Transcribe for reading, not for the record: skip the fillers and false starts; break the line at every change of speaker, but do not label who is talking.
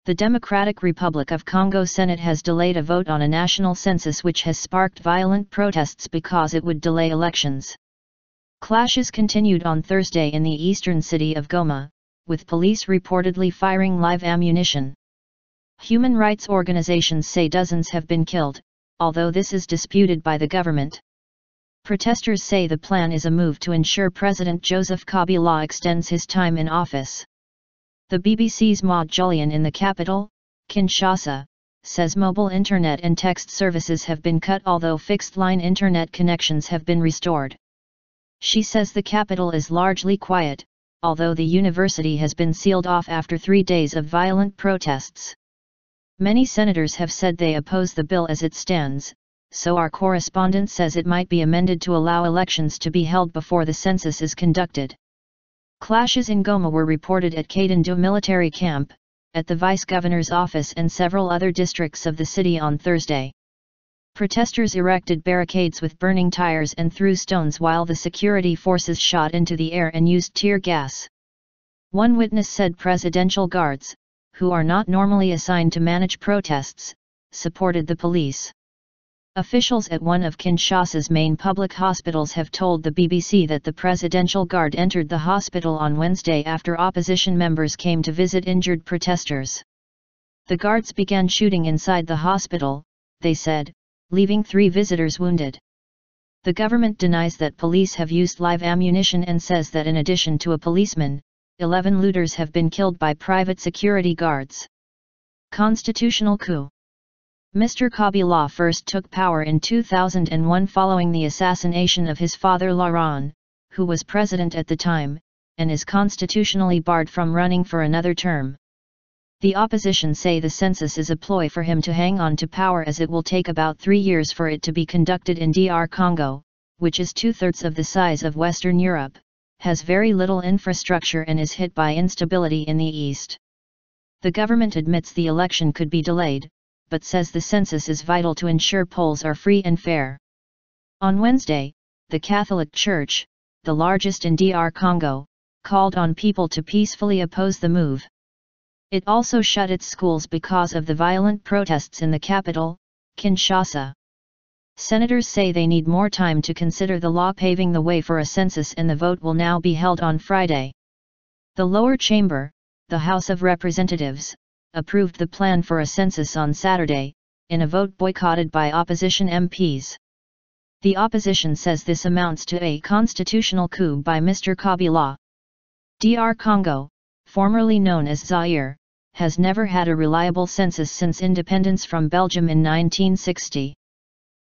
The Democratic Republic of Congo Senate has delayed a vote on a national census which has sparked violent protests because it would delay elections. Clashes continued on Thursday in the eastern city of Goma, with police reportedly firing live ammunition. Human rights organizations say dozens have been killed, although this is disputed by the government. Protesters say the plan is a move to ensure President Joseph Kabila extends his time in office. The BBC's Jullien in the capital, Kinshasa, says mobile internet and text services have been cut although fixed-line internet connections have been restored. She says the capital is largely quiet, although the university has been sealed off after 3 days of violent protests. Many senators have said they oppose the bill as it stands, so our correspondent says it might be amended to allow elections to be held before the census is conducted. Clashes in Goma were reported at Kadendu military camp, at the vice-governor's office and several other districts of the city on Thursday. Protesters erected barricades with burning tires and threw stones while the security forces shot into the air and used tear gas. One witness said presidential guards, who are not normally assigned to manage protests, supported the police. Officials at one of Kinshasa's main public hospitals have told the BBC that the Presidential Guard entered the hospital on Wednesday after opposition members came to visit injured protesters. The guards began shooting inside the hospital, they said, leaving 3 visitors wounded. The government denies that police have used live ammunition and says that in addition to a policeman, 11 looters have been killed by private security guards. Constitutional coup. Mr. Kabila first took power in 2001 following the assassination of his father Laurent, who was president at the time, and is constitutionally barred from running for another term. The opposition say the census is a ploy for him to hang on to power as it will take about 3 years for it to be conducted in DR Congo, which is 2/3 of the size of Western Europe, has very little infrastructure and is hit by instability in the east. The government admits the election could be delayed, but says the census is vital to ensure polls are free and fair. On Wednesday, the Catholic Church, the largest in DR Congo, called on people to peacefully oppose the move. It also shut its schools because of the violent protests in the capital, Kinshasa. Senators say they need more time to consider the law paving the way for a census and the vote will now be held on Friday. The lower chamber, the House of Representatives, approved the plan for a census on Saturday, in a vote boycotted by opposition MPs. The opposition says this amounts to a constitutional coup by Mr. Kabila. DR Congo, formerly known as Zaire, has never had a reliable census since independence from Belgium in 1960.